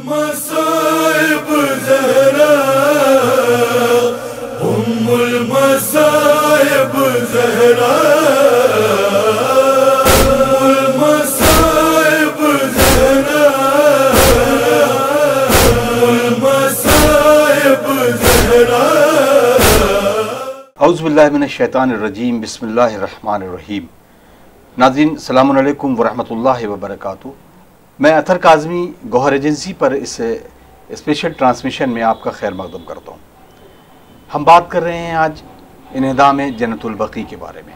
मसाइब ज़हरा, उम्मुल मसाइब ज़हरा, उम्मुल मसाइब ज़हरा, उम्मुल मसाइब ज़हरा। औज़ु बिल्लाहि मिनश शैतानिर रजीम, बिस्मिल्लाहिर रहमानिर रहीम। नाज़रीन, अस्सलामु अलैकुम वरहमतुल्लाहि वबरकातुहू। मैं अतर काज़मी गौहर एजेंसी पर इस स्पेशल ट्रांसमिशन में आपका खैर मक़दम करता हूँ। हम बात कर रहे हैं आज इन्हिदाम जन्नतुल बक़ी के बारे में।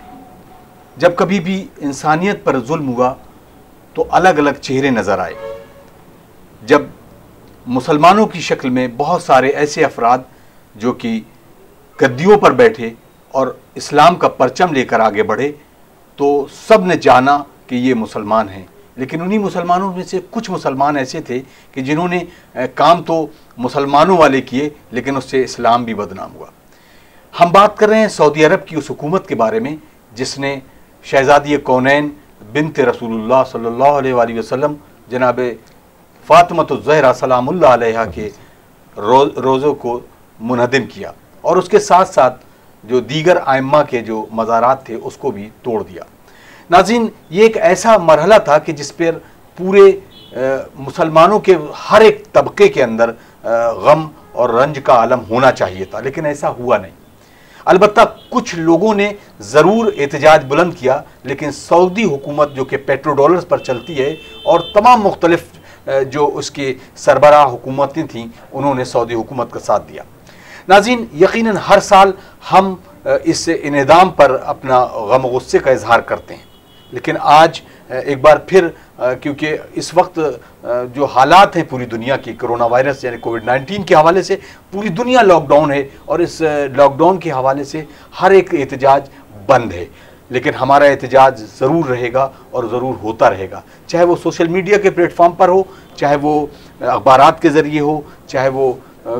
जब कभी भी इंसानियत पर जुल्म हुआ तो अलग अलग चेहरे नज़र आए। जब मुसलमानों की शक्ल में बहुत सारे ऐसे अफराद जो कि गद्दियों पर बैठे और इस्लाम का परचम लेकर आगे बढ़े, तो सब ने जाना कि ये मुसलमान हैं। लेकिन उन्हीं मुसलमानों में से कुछ मुसलमान ऐसे थे कि जिन्होंने काम तो मुसलमानों वाले किए, लेकिन उससे इस्लाम भी बदनाम हुआ। हम बात कर रहे हैं सऊदी अरब की उस हुकूमत के बारे में जिसने शहज़ादी कौनैन बिन्त रसूलुल्लाह सल्लल्लाहु अलैहि वसल्लम जनाब फ़ातिमतुज़ ज़हरा सलामुल्लाह अलैहा के रोज़ों को मुनहदिम किया और उसके साथ साथ जो दीगर आइम्मा के जो मज़ारात थे उसको भी तोड़ दिया। नाज़रीन, ये एक ऐसा मरहला था कि जिस पर पूरे मुसलमानों के हर एक तबके के अंदर गम और रंज का आलम होना चाहिए था, लेकिन ऐसा हुआ नहीं। अलबत्ता कुछ लोगों ने ज़रूर एहतजाज बुलंद किया, लेकिन सऊदी हुकूमत जो कि पेट्रो डॉलर्स पर चलती है और तमाम मुख्तलिफ जो उसके सरबराह हुकूमतें थीं, उन्होंने सऊदी हुकूमत का साथ दिया। नाज़रीन, यकीनन हर साल हम इस इन्हिदाम पर अपना गम गुस्से का इजहार करते हैं, लेकिन आज एक बार फिर क्योंकि इस वक्त जो हालात हैं पूरी दुनिया की कोरोना वायरस यानी कोविड-19 के हवाले से पूरी दुनिया लॉकडाउन है और इस लॉकडाउन के हवाले से हर एक एहतजाज बंद है। लेकिन हमारा एहतजाज ज़रूर रहेगा और ज़रूर होता रहेगा, चाहे वो सोशल मीडिया के प्लेटफॉर्म पर हो, चाहे वो अखबारात के ज़रिए हो, चाहे वो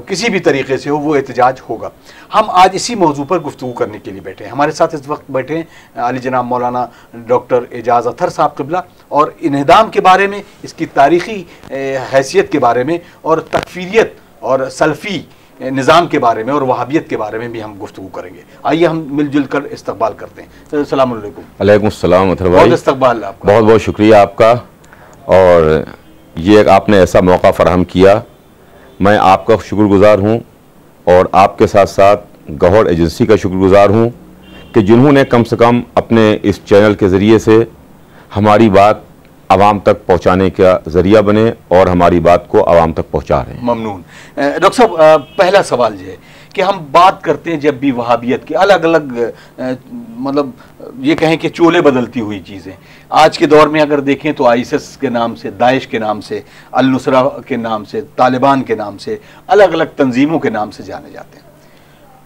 किसी भी तरीके से हो, वो एहतजाज होगा। हम आज इसी मौजू पर गुफ्तगू करने के लिए बैठे हैं। हमारे साथ इस वक्त बैठे हैं आली जनाब मौलाना डॉक्टर एजाज़ अतर साहब क़िबला, और इन्हिदाम के बारे में, इसकी तारीख़ी हैसियत के बारे में और तकफ़ीरियत और सल्फ़ी निज़ाम के बारे में और वहाबियत के बारे में भी हम गुफ्तगू करेंगे। आइए हम मिलजुल कर इस्तक़बाल करते हैं। अस्सलामु अलैकुम। वालेकुम अस्सलाम अतर भाई, बहुत इस्तक़बाल आपका। बहुत बहुत शुक्रिया आपका, और ये आपने ऐसा मौका फ़राहम किया, मैं आपका शुक्रगुज़ार हूँ और आपके साथ साथ गौहर एजेंसी का शुक्रगुज़ार हूँ कि जिन्होंने कम से कम अपने इस चैनल के ज़रिए से हमारी बात आवाम तक पहुँचाने का ज़रिया बने और हमारी बात को आवाम तक पहुँचा रहे हैं। ममनून। डॉक्टर साहब, पहला सवाल ये है कि हम बात करते हैं जब भी वहाबियत की अलग अलग मतलब ये कहें कि चोले बदलती हुई चीज़ें, आज के दौर में अगर देखें तो आईएसएस के नाम से, दाइश के नाम से, अल नुसरा के नाम से, तालिबान के नाम से, अलग अलग तंजीमों के नाम से जाने जाते हैं,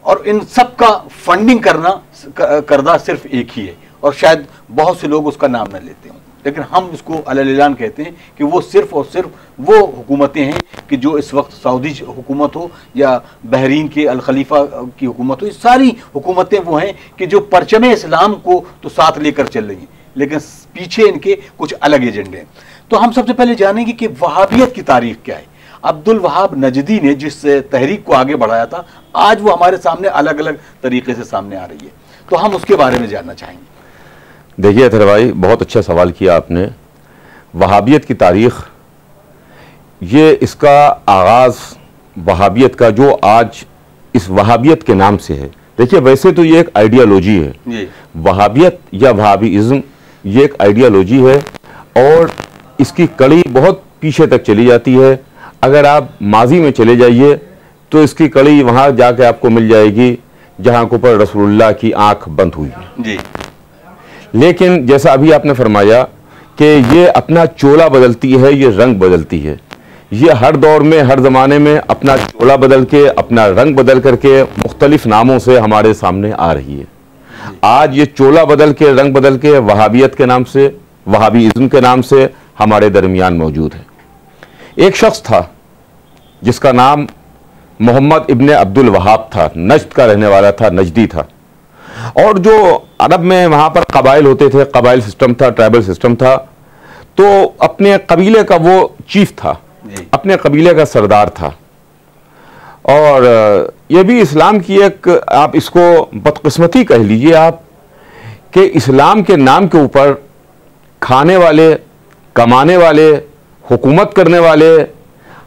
और इन सब का फंडिंग करना सिर्फ एक ही है और शायद बहुत से लोग उसका नाम न लेते हों, लेकिन हम इसको अलल-ऐलान कहते हैं कि वो सिर्फ और सिर्फ वो हुकूमतें हैं कि जो इस वक्त सऊदी हुकूमत हो या बहरीन के अल खलीफा की हुकूमत हो, ये सारी हुकूमतें वो हैं कि जो परचम इस्लाम को तो साथ लेकर चल रही हैं, लेकिन पीछे इनके कुछ अलग एजेंडे हैं। तो हम सबसे पहले जानेंगे कि वहाबियत की तारीख क्या है। अब्दुल वहाब नजदी ने जिस तहरीक को आगे बढ़ाया था, आज वो हमारे सामने अलग अलग तरीके से सामने आ रही है, तो हम उसके बारे में जानना चाहेंगे। देखिए अतर भाई, बहुत अच्छा सवाल किया आपने। वहाबियत की तारीख़, ये इसका आगाज़ वहाबियत का जो आज इस वहाबियत के नाम से है। देखिए, वैसे तो ये एक आइडियालॉजी है, वहाबियत या वहाबीइज़्म ये एक आइडियालॉजी है और इसकी कड़ी बहुत पीछे तक चली जाती है। अगर आप माजी में चले जाइए तो इसकी कड़ी वहाँ जाके आपको मिल जाएगी जहाँ के ऊपर रसूलुल्लाह की आँख बंद हुई है जी। लेकिन जैसा अभी आपने फरमाया कि ये अपना चोला बदलती है, ये रंग बदलती है, ये हर दौर में, हर ज़माने में अपना चोला बदल के, अपना रंग बदल करके मुख्तलिफ नामों से हमारे सामने आ रही है। आज ये चोला बदल के, रंग बदल के वहाबियत के नाम से, वहाबीइज़्म के नाम से हमारे दरमियान मौजूद है। एक शख्स था जिसका नाम मोहम्मद इब्ने अब्दुल वहाब था, नज्द का रहने वाला था, नजदी था, और जो अरब में वहाँ पर कबाइल होते थे, कबाइल सिस्टम था, ट्राइबल सिस्टम था, तो अपने कबीले का वो चीफ था, अपने कबीले का सरदार था, और ये भी इस्लाम की एक, आप इसको बदकिस्मती कह लीजिए आप, कि इस्लाम के नाम के ऊपर खाने वाले, कमाने वाले, हुकूमत करने वाले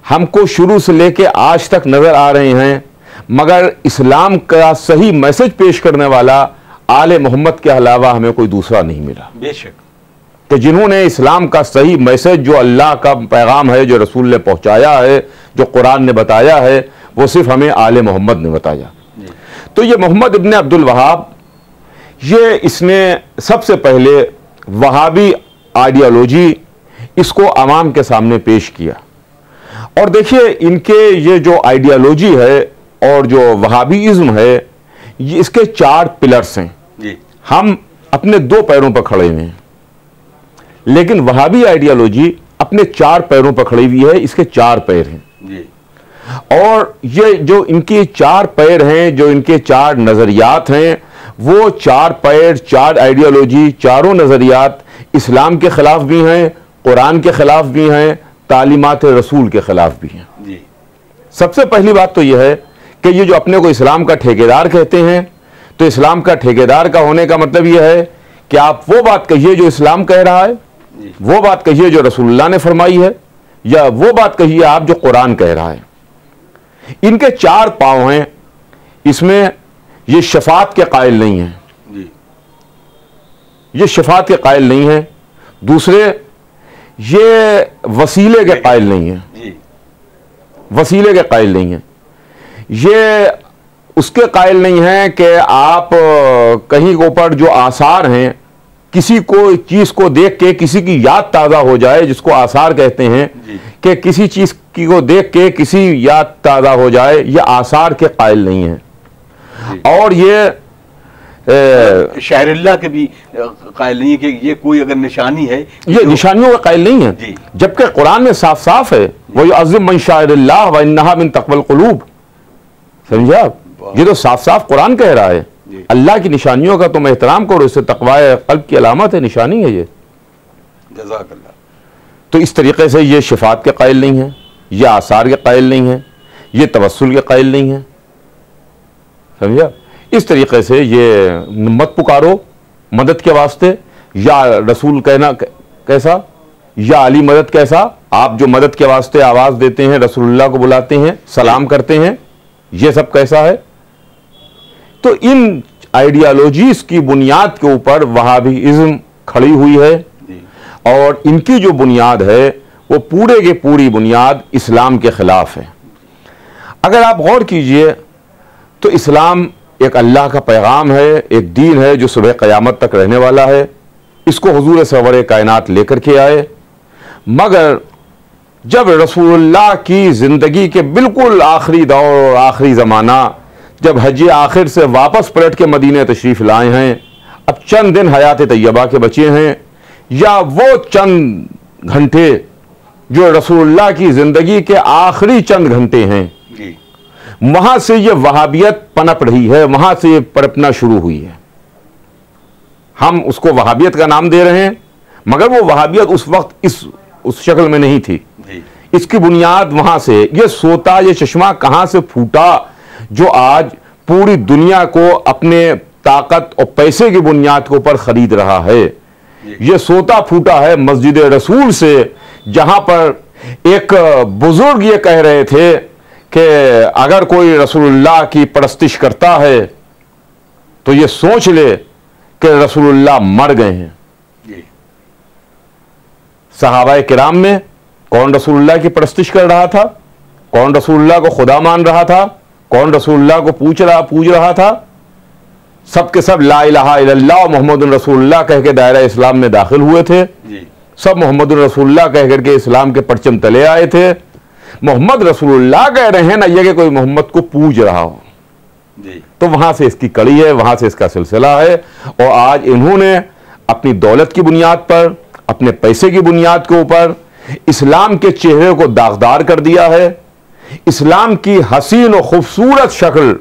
हमको शुरू से लेके आज तक नज़र आ रहे हैं, मगर इस्लाम का सही मैसेज पेश करने वाला आले मोहम्मद के अलावा हमें कोई दूसरा नहीं मिला। बेशक कि जिन्होंने इस्लाम का सही मैसेज, जो अल्लाह का पैगाम है, जो रसूल ने पहुंचाया है, जो कुरान ने बताया है, वो सिर्फ हमें आले मोहम्मद ने बताया। तो ये मोहम्मद इब्न अब्दुल वहाब, ये इसने सबसे पहले वहाबी आइडियोलॉजी इसको आवाम के सामने पेश किया। और देखिए, इनके ये जो आइडियोलॉजी है और जो वहाबीइज्म है, ये इसके 4 पिलर्स हैं। हम अपने 2 पैरों पर खड़े हुए हैं, लेकिन वहाबी आइडियोलॉजी अपने 4 पैरों पर खड़ी हुई है। इसके 4 पैर हैं, और ये जो इनके 4 पैर हैं, जो इनके 4 नजरियात हैं, वो 4 पैर, 4 आइडियोलॉजी, चारों नजरियात इस्लाम के खिलाफ भी हैं, कुरान के खिलाफ भी हैं, तालीमात रसूल के खिलाफ भी हैं। सबसे पहली बात तो यह है कि ये जो अपने को इस्लाम का ठेकेदार कहते हैं, तो इस्लाम का ठेकेदार का होने का मतलब यह है कि आप वो बात कहिए जो इस्लाम कह रहा है, वो बात कहिए जो रसूलुल्लाह ने फरमाई है, या वो बात कहिए आप जो कुरान कह रहा है। इनके 4 पांव हैं, इसमें ये शफात के कायल नहीं हैं, ये शफात के कायल नहीं हैं। दूसरे, ये वसीले के कायल नहीं हैं, वसीले के कायल नहीं हैं। ये उसके कायल नहीं हैं कि आप कहीं के ऊपर जो आसार हैं, किसी को चीज को देख के किसी की याद ताजा हो जाए, जिसको आसार कहते हैं, कि किसी चीज को देख के किसी याद ताजा हो जाए, ये आसार के कायल नहीं हैं। और ये शायरिल्लाह के भी कायल नहीं है कि ये कोई अगर निशानी है, ये निशानियों का कायल नहीं है, जबकि कुरान में साफ साफ है, वो अज़्ज़िम मन शायरिल्लाह व इन्नहा मिन तक़वल क़ुलूब। समझे आप, ये तो साफ साफ कुरान कह रहा है, अल्लाह की निशानियों का तुम एहतराम करो, इससे तक़वाए क़ल्ब की अलामत है, निशानी है ये। जज़ाकल्लाह। तो इस तरीके से ये शिफात के कायल नहीं है, ये आसार के कायल नहीं है, ये तवस्सुल के कायल नहीं है। समझा, इस तरीके से ये मत पुकारो मदद के वास्ते, या रसूल कहना कैसा, या अली मदद कैसा। आप जो मदद के वास्ते आवाज देते हैं, रसूलुल्लाह को बुलाते हैं, सलाम करते हैं, ये सब कैसा है। तो इन आइडियोलॉजीज की बुनियाद के ऊपर वहाबीइज्म खड़ी हुई है, और इनकी जो बुनियाद है वो पूरे की पूरी बुनियाद इस्लाम के खिलाफ है। अगर आप गौर कीजिए तो इस्लाम एक अल्लाह का पैगाम है, एक दीन है जो सुबह क़यामत तक रहने वाला है। इसको हुजूर सरवर कायनात लेकर के आए, मगर जब रसूलुल्लाह की ज़िंदगी के बिल्कुल आखिरी दौर, आखिरी ज़माना, जब हज आखिर से वापस पलट के मदीने तशरीफ़ लाए हैं, अब चंद दिन हयात तैयबा के बचे हैं, या वो चंद घंटे जो रसूलुल्लाह की ज़िंदगी के आखिरी चंद घंटे हैं, वहां से ये वहाबियत पनप रही है, वहां से ये पनपना शुरू हुई है। हम उसको वहाबियत का नाम दे रहे हैं, मगर वो वहाबियत उस वक्त उस शक्ल में नहीं थी। इसकी बुनियाद वहां से, ये सोता, ये चश्मा कहां से फूटा जो आज पूरी दुनिया को अपने ताकत और पैसे की बुनियाद के ऊपर खरीद रहा है। ये सोता फूटा है मस्जिद रसूल से, जहां पर एक बुजुर्ग ये कह रहे थे कि अगर कोई रसूलुल्लाह की परस्तिश करता है तो ये सोच ले कि रसूलुल्लाह मर गए हैं। सहाबाए किराम में कौन रसूलुल्लाह की परस्तिश कर रहा था, कौन रसूलुल्लाह को खुदा मान रहा था, कौन रसूलुल्लाह को पूज रहा था। सब के सब ला इलाहा इल्लल्लाह मुहम्मदुर रसूलुल्लाह कह के दायरा इस्लाम में दाखिल हुए थे। सब मोहम्मदुर रसूलुल्लाह कह करके इस्लाम के परचम तले आए थे। मोहम्मद रसूलुल्लाह कह रहे हैं ना, ये कि कोई मोहम्मद को पूज रहा हो। तो वहां से इसकी कड़ी है, वहां से इसका सिलसिला है। और आज इन्होंने अपनी दौलत की बुनियाद पर, अपने पैसे की बुनियाद के ऊपर इस्लाम के चेहरे को दागदार कर दिया है। इस्लाम की हसीन और खूबसूरत शक्ल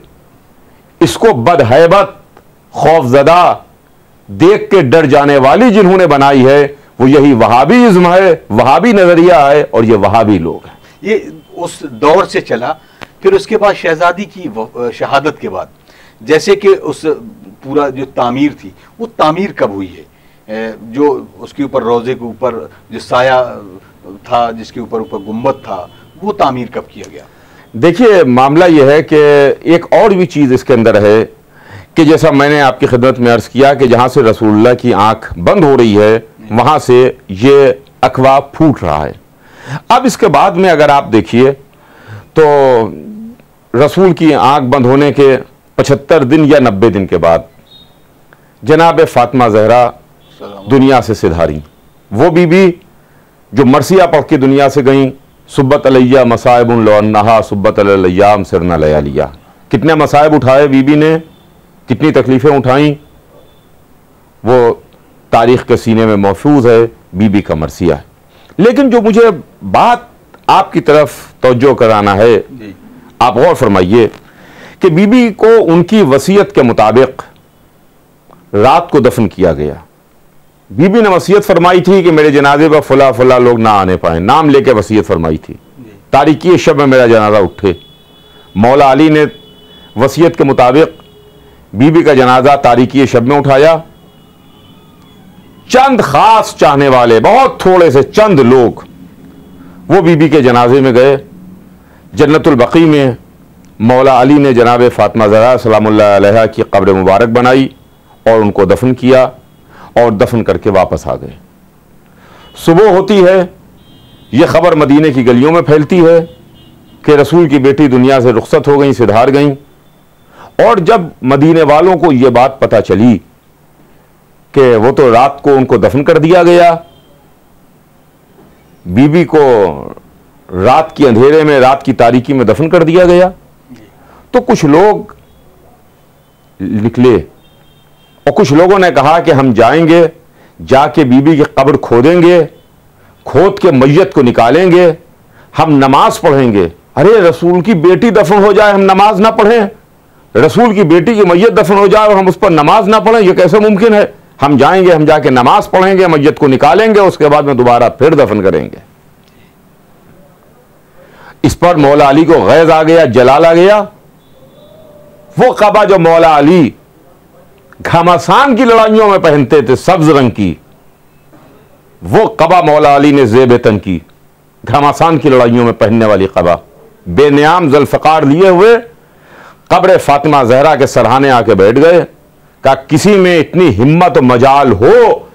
इसको बदहैबत, खौफजदा, देख के डर जाने वाली जिन्होंने बनाई है, वो यही वहाबीइज्म है, वहाबी नजरिया है, और ये वहाबी लोग हैं। ये उस दौर से चला। फिर उसके बाद शहजादी की शहादत के बाद जैसे कि उस पूरा जो तामीर थी वो तामीर कब हुई है? जो उसके ऊपर रोज़े के ऊपर जो साया था, जिसके ऊपर गुंबद था, वो तामीर कब किया गया? देखिए, मामला यह है कि एक और भी चीज़ इसके अंदर है कि जैसा मैंने आपकी खिदमत में अर्ज़ किया कि जहाँ से रसूलुल्लाह की आंख बंद हो रही है वहाँ से ये अखवा फूट रहा है। अब इसके बाद में अगर आप देखिए तो रसूल की आंख बंद होने के 75 दिन या 90 दिन के बाद जनाब फातिमा ज़हरा दुनिया से सिधारी। वो बीबी जो मरसिया पढ़ के दुनिया से गई, सुब्बत अलैया मसाइबुन लौन्नहा सुब्बत अलैयाम सिरना लयालिया, कितने मसाइब उठाए बीबी ने, कितनी तकलीफ़ें उठाई, वो तारीख़ के सीने में महफूज है, बीबी का मरसिया है। लेकिन जो मुझे बात आपकी तरफ तवज्जो कराना है, आप गौर फरमाइए कि बीबी को उनकी वसीयत के मुताबिक रात को दफन किया गया। बीबी ने वसीयत फरमाई थी कि मेरे जनाजे पर फला फला लोग ना आने पाए, नाम लेके वसीयत फरमाई थी, तारीकी शब में मेरा जनाजा उठे। मौला अली ने वसीयत के मुताबिक बीबी का जनाजा तारीकी शब में उठाया। चंद खास चाहने वाले, बहुत थोड़े से चंद लोग, वो बीबी के जनाजे में गए। जन्नतुल बकी में मौला अली ने जनाब फातिमा ज़हरा सलामुल्लाह अलैहा की कब्र मुबारक बनाई और उनको दफन किया और दफन करके वापस आ गए। सुबह होती है, यह खबर मदीने की गलियों में फैलती है कि रसूल की बेटी दुनिया से रुखसत हो गई, सिधार गई। और जब मदीने वालों को यह बात पता चली कि वो तो रात को उनको दफन कर दिया गया, बीबी को रात की अंधेरे में, रात की तारीकी में दफन कर दिया गया, तो कुछ लोग निकले और कुछ लोगों ने कहा कि हम जाएंगे, जाके बीबी की कब्र खोदेंगे, खोद के मैयत को निकालेंगे, हम नमाज पढ़ेंगे। अरे रसूल की बेटी दफन हो जाए, हम नमाज ना पढ़ें? रसूल की बेटी की मैयत दफन हो जाए और हम उस पर नमाज ना पढ़ें, यह कैसे मुमकिन है? हम जाएंगे, हम जाके नमाज पढ़ेंगे, मैयत को निकालेंगे, उसके बाद में दोबारा फिर दफन करेंगे। इस पर मौला अली को गैज़ आ गया, जलाल आ गया। वो कबा जो मौला अली घमासान की लड़ाइयों में पहनते थे, सब्ज रंग की, वो कबा मौला अली ने ज़ेब-ए-तन की, घमासान की लड़ाइयों में पहनने वाली कबा, बेनियाम ज़ुल्फ़कार लिए हुए कब्र फातिमा ज़हरा के सरहाने आके बैठ गए। कहा किसी में इतनी हिम्मत और मजाल हो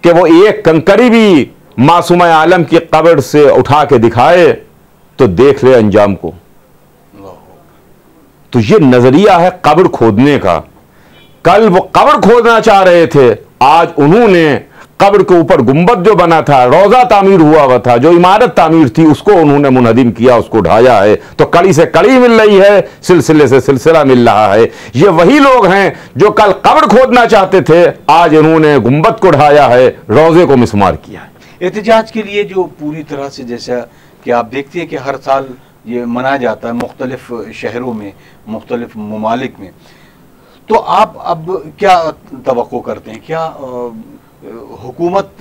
कि वो एक कंकरी भी मासूम आलम की कब्र से उठा के दिखाए तो देख ले अंजाम को। तो ये नजरिया है कब्र खोदने का। कल वो कब्र खोदना चाह रहे थे, आज उन्होंने कब्र के ऊपर गुंबद जो बना था, रोजा तामीर हुआ था, जो इमारत तामीर थी, उसको उन्होंने मुनहदिम किया, उसको ढाया है। तो कड़ी से कड़ी मिल रही है, सिलसिले से सिलसिला मिल रहा है। ये वही लोग हैं जो कल कब्र खोदना चाहते थे, आज इन्होंने गुंबद को ढाया है, रोजे को मिसमार किया है। एहतिजाज के लिए जो पूरी तरह से, जैसा कि आप देखते हैं कि हर साल ये मनाया जाता है मुख्तलिफ शहरों में, मुख्तलिफ ममालिक में, तो आप अब क्या तवक्को करते हैं? क्या हुकूमत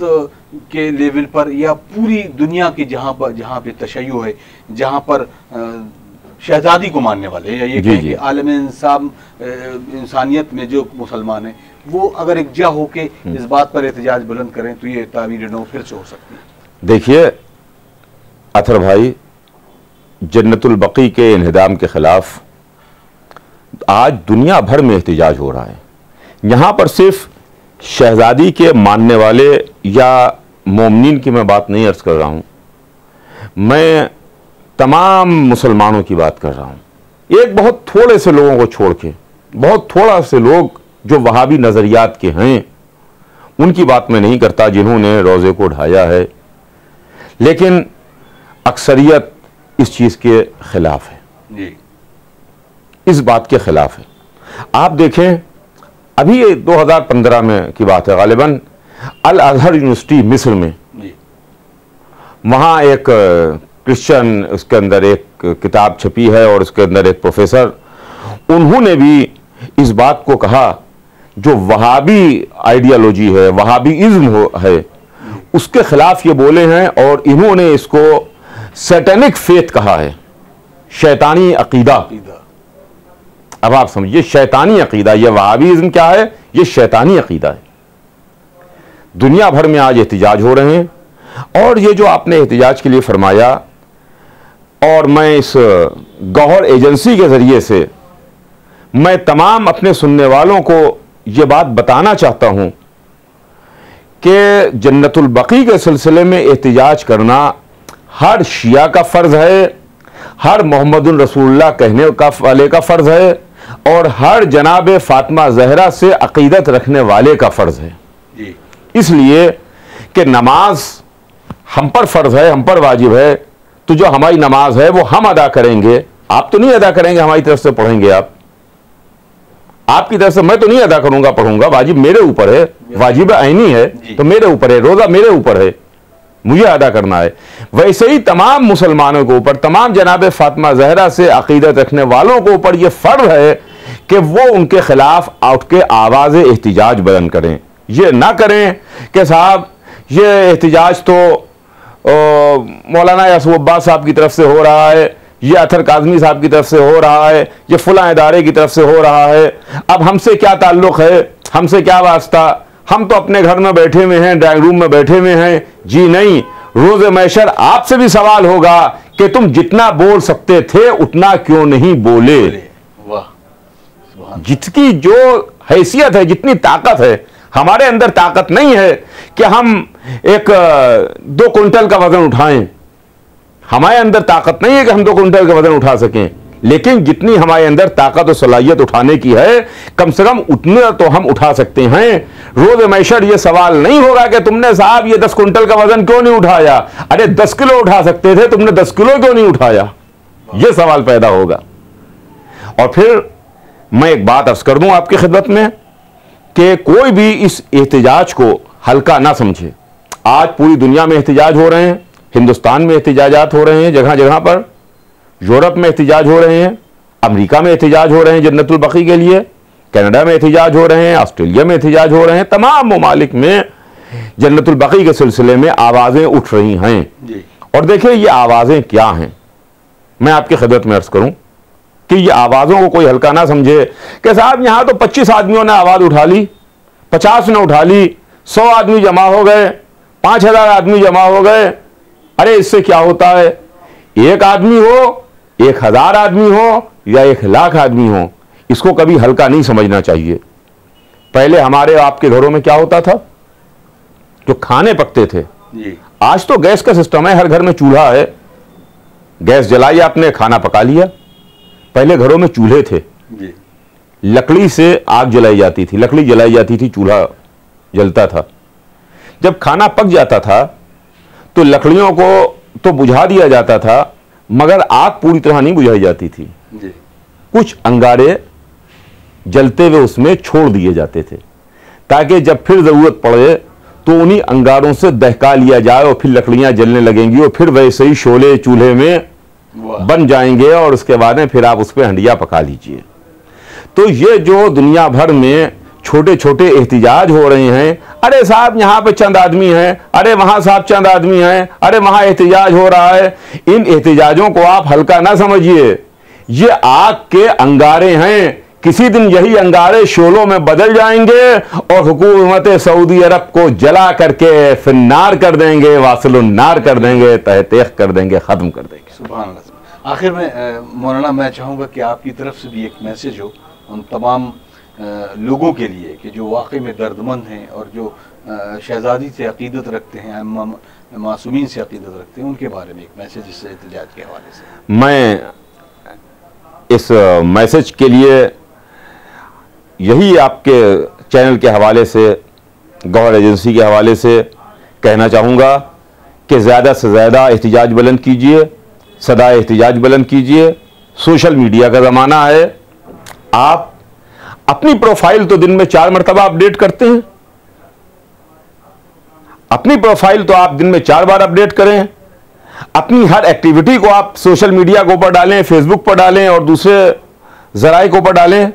के लेवल पर या पूरी दुनिया के जहाँ पे तशय्युअ है, जहाँ पर शहजादी को मानने वाले, या ये कहें कि आलम इंसानियत में जो मुसलमान हैं, वो अगर एकजा होके इस बात पर एहतजाज बुलंद करें तो ये तामीर नौ फिर से हो सकती है? देखिए अतर भाई, जन्नतुल बकी के इन्हिदाम के खिलाफ आज दुनिया भर में एहतजाज हो रहा है। यहाँ पर सिर्फ शहजादी के मानने वाले या मोमिनीन की मैं बात नहीं अर्ज कर रहा हूँ, मैं तमाम मुसलमानों की बात कर रहा हूँ। एक बहुत थोड़े से लोगों को छोड़ के, बहुत थोड़ा से लोग जो वहाबी नज़रियात के हैं, उनकी बात मैं नहीं करता जिन्होंने रोज़े को ढाया है, लेकिन अक्सरियत इस चीज़ के खिलाफ है जी। इस बात के खिलाफ है। आप देखें, अभी 2015 में की बात है, गालिबन अल अज़हर यूनिवर्सिटी मिस्र में, वहाँ एक क्रिश्चियन, उसके अंदर एक किताब छपी है और उसके अंदर एक प्रोफेसर, उन्होंने भी इस बात को कहा, जो वहाबी आइडियोलॉजी है, वहाबी इज्म है, उसके खिलाफ ये बोले हैं और इन्होंने इसको सैटेनिक फेथ कहा है, शैतानी अकीदा। अब आप समझिए, शैतानी अकीदा, ये वहाबीज़्म क्या है? ये शैतानी अकीदा है। दुनिया भर में आज एहतिजाज हो रहे हैं, और ये जो आपने एहतिजाज के लिए फरमाया, और मैं इस गौहर एजेंसी के जरिए से मैं तमाम अपने सुनने वालों को ये बात बताना चाहता हूं कि जन्नतुल बकी के सिलसिले में एहतिजाज करना हर शिया का फर्ज है, हर मोहम्मदुर रसूलुल्लाह कहने का वाले का फर्ज है, और हर जनाब फातिमा जहरा से अकीदत रखने वाले का फर्ज है। इसलिए कि नमाज हम पर फर्ज है, हम पर वाजिब है, तो जो हमारी नमाज है वो हम अदा करेंगे। आप तो नहीं अदा करेंगे, हमारी तरफ से पढ़ेंगे आप, आपकी तरफ से मैं तो नहीं अदा करूंगा, पढ़ूंगा, वाजिब मेरे ऊपर है, वाजिब ऐनी है तो मेरे ऊपर है, रोजा मेरे ऊपर है, मुझे अदा करना है। वैसे ही तमाम मुसलमानों के ऊपर, तमाम जनाब फातिमा जहरा से अकीदत रखने वालों के ऊपर यह फर्ज है कि वो उनके खिलाफ उठ के आवाज एहतिजाज बुलंद करें। ये ना करें कि साहब ये एहतिजाज तो मौलाना यासूब अब्बास साहब की तरफ से हो रहा है, ये अतर काज़मी साहब की तरफ से हो रहा है, ये फुला इदारे की तरफ से हो रहा है, अब हमसे क्या ताल्लुक़ है, हमसे क्या वास्ता, हम तो अपने घर में बैठे हुए हैं, ड्राइंग रूम में बैठे हुए हैं। जी नहीं, रोज़े महशर आपसे भी सवाल होगा कि तुम जितना बोल सकते थे उतना क्यों नहीं बोले। जितनी जो हैसियत है, जितनी ताकत है, हमारे अंदर ताकत नहीं है कि हम एक 2 कुंटल का वजन उठाएं, हमारे अंदर ताकत नहीं है कि हम 2 कुंटल का वजन उठा सकें, लेकिन जितनी हमारे अंदर ताकत और सलाहियत उठाने की है, कम से कम उतने तो हम उठा सकते हैं। रोज़े महशर ये सवाल नहीं होगा कि तुमने साहब ये 10 कुंटल का वजन क्यों नहीं उठाया, अरे 10 किलो उठा सकते थे, तुमने 10 किलो क्यों नहीं उठाया, यह सवाल पैदा होगा। और फिर मैं एक बात अर्ज कर दूं आपकी खिदमत में कि कोई भी इस एहतिजाज को हल्का ना समझे। आज पूरी दुनिया में एहतिजाज हो रहे हैं, हिंदुस्तान में एहतिजाजात हो रहे हैं जगह जगह पर, यूरोप में एहतिजाज हो रहे हैं, अमेरिका में एहतिजाज हो रहे हैं जन्नतुल बकी के लिए, कनाडा में एहतिजाज हो रहे हैं, ऑस्ट्रेलिया में एहतिजाज हो रहे हैं, तमाम ममालिक में जन्नतुल बकी के सिलसिले में आवाज़ें उठ रही हैं। और देखिए ये आवाज़ें क्या हैं, मैं आपकी खिदमत में अर्ज करूं कि ये आवाज़ों को कोई हल्का ना समझे कि साहब यहां तो 25 आदमियों ने आवाज़ उठा ली, 50 ने उठा ली, 100 आदमी जमा हो गए, 5000 आदमी जमा हो गए। अरे इससे क्या होता है, एक आदमी हो, 1000 आदमी हो या 1,00,000 आदमी हो, इसको कभी हल्का नहीं समझना चाहिए। पहले हमारे आपके घरों में क्या होता था, जो खाने पकते थे, आज तो गैस का सिस्टम है, हर घर में चूल्हा है, गैस जलाई आपने, खाना पका लिया। पहले घरों में चूल्हे थे, लकड़ी से आग जलाई जाती थी, लकड़ी जलाई जाती थी, चूल्हा जलता था। जब खाना पक जाता था तो लकड़ियों को तो बुझा दिया जाता था, मगर आग पूरी तरह नहीं बुझाई जाती थी। कुछ अंगारे जलते हुए उसमें छोड़ दिए जाते थे, ताकि जब फिर जरूरत पड़े तो उन्हीं अंगारों से दहका लिया जाए और फिर लकड़ियां जलने लगेंगी और फिर वैसे ही शोले चूल्हे में बन जाएंगे, और उसके बाद में फिर आप उस पर हंडिया पका लीजिए। तो ये जो दुनिया भर में छोटे छोटे एहतिजाज हो रहे हैं, अरे साहब यहां पे चंद आदमी हैं, अरे वहां साहब चंद आदमी हैं, अरे वहां एहतिजाज हो रहा है, इन एहतिजाजों को आप हल्का ना समझिए। ये आग के अंगारे हैं, किसी दिन यही अंगारे शोलों में बदल जाएंगे और हुकूमत सऊदी अरब को जला करके फिन्नार कर देंगे, वासिलुन्नार कर देंगे, तहतेख कर देंगे, खत्म कर देंगे। सुभान अल्लाह। आखिर में मौलाना मैं चाहूँगा कि आपकी तरफ से भी एक मैसेज हो उन तमाम लोगों के लिए कि जो वाकई में दर्दमंद हैं और जो शहजादी से अकीदत रखते हैं, मासूमीन से अकीदत रखते हैं, उनके बारे में एक मैसेज इस एहतिजाज के हवाले से। मैं इस मैसेज के लिए यही आपके चैनल के हवाले से, गौहर एजेंसी के हवाले से कहना चाहूँगा कि ज़्यादा से ज़्यादा एहतिजाज बुलंद कीजिए, सदा एहतिजाज बुलंद कीजिए। सोशल मीडिया का ज़माना है, आप अपनी प्रोफाइल तो दिन में 4 मरतबा अपडेट करते हैं, अपनी प्रोफाइल तो आप दिन में 4 बार अपडेट करें, अपनी हर एक्टिविटी को आप सोशल मीडिया के ऊपर डालें, फेसबुक पर डालें और दूसरे जराए के ऊपर डालें,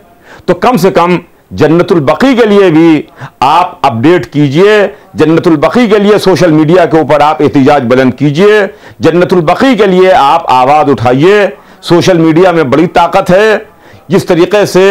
तो कम से कम जन्नतुल बकी के लिए भी आप अपडेट कीजिए, जन्नतुल बकी के लिए सोशल मीडिया के ऊपर आप एहतिजाज बुलंद कीजिए, जन्नतुल बकी के लिए आप आवाज़ उठाइए। सोशल मीडिया में बड़ी ताकत है, जिस तरीके से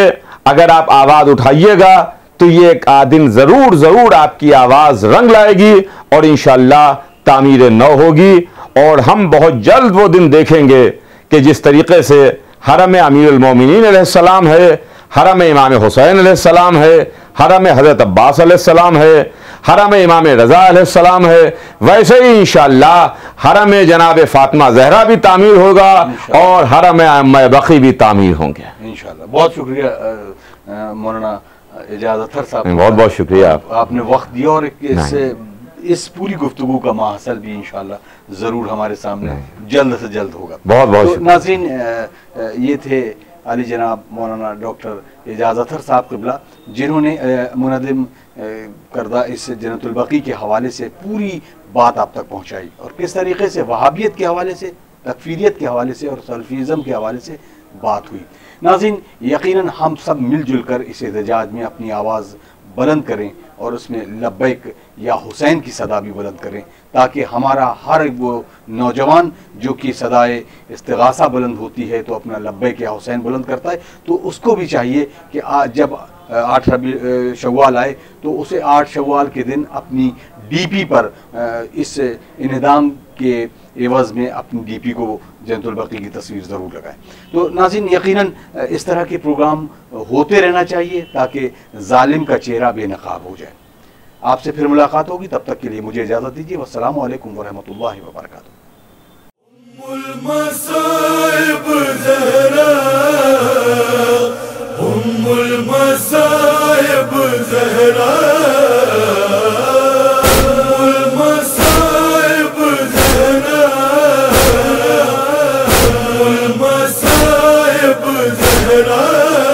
अगर आप आवाज़ उठाइएगा तो ये एक दिन ज़रूर ज़रूर आपकी आवाज़ रंग लाएगी और इंशाअल्लाह तामीर नौ होगी। और हम बहुत जल्द वो दिन देखेंगे कि जिस तरीके से हरम अमीरुल मोमिनीन अलैहिस्सलाम है, हरम इमाम हुसैन अलैहिस्सलाम है, हरम हज़रत अब्बास अलैहिस्सलाम है, हरम इमाम रज़ा अलैहिस्सलाम है, वैसे ही इंशाअल्लाह हरम जनाब फातिमा ज़हरा भी तामीर होगा और हरम अम्मा बकी भी तामीर होंगे इंशाअल्लाह। बहुत शुक्रिया मौलाना एजाज अतहर साहब, बहुत बहुत शुक्रिया। आपने वक्त दिया और इस पूरी गुफ्तगू का माहसल भी इंशाअल्लाह ज़रूर हमारे सामने जल्द से जल्द होगा। बहुत बहुत तो नाज़रीन, ये थे अली जनाब मौलाना डॉक्टर एजाज अतहर साहब क़िबला, जिन्होंने मुनज़्ज़म करदा इस जन्नतुल बकी के हवाले से पूरी बात आप तक पहुँचाई और किस तरीके से वहाबियत के हवाले से, तकफीरियत के हवाले से और सल्फ़िज़म के हवाले से बात हुई। नाज़रीन, यकीनन हम सब मिलजुल कर इस एहतजाज में अपनी आवाज़ बुलंद करें और उसमें लब्बैक या हुसैन की सदा भी बुलंद करें, ताकि हमारा हर वो नौजवान जो कि सदाए इस्तिगासा बुलंद होती है तो अपना लब्बैक या हुसैन बुलंद करता है, तो उसको भी चाहिए कि जब 8 रबी शव्वाल आए तो उसे 8 शव्वाल के दिन अपनी डीपी पर इस इन्हिदाम के एवज़ में अपनी डीपी को जन्नतुल बकी की तस्वीर ज़रूर लगाएं। तो नाज़रीन, यकीनन इस तरह के प्रोग्राम होते रहना चाहिए ताकि जालिम का चेहरा बेनकाब हो जाए। आपसे फिर मुलाकात होगी, तब तक के लिए मुझे इजाज़त दीजिए। वस्सलामु अलैकुम वरहमतुल्लाहि वबरकातुहू। Zehra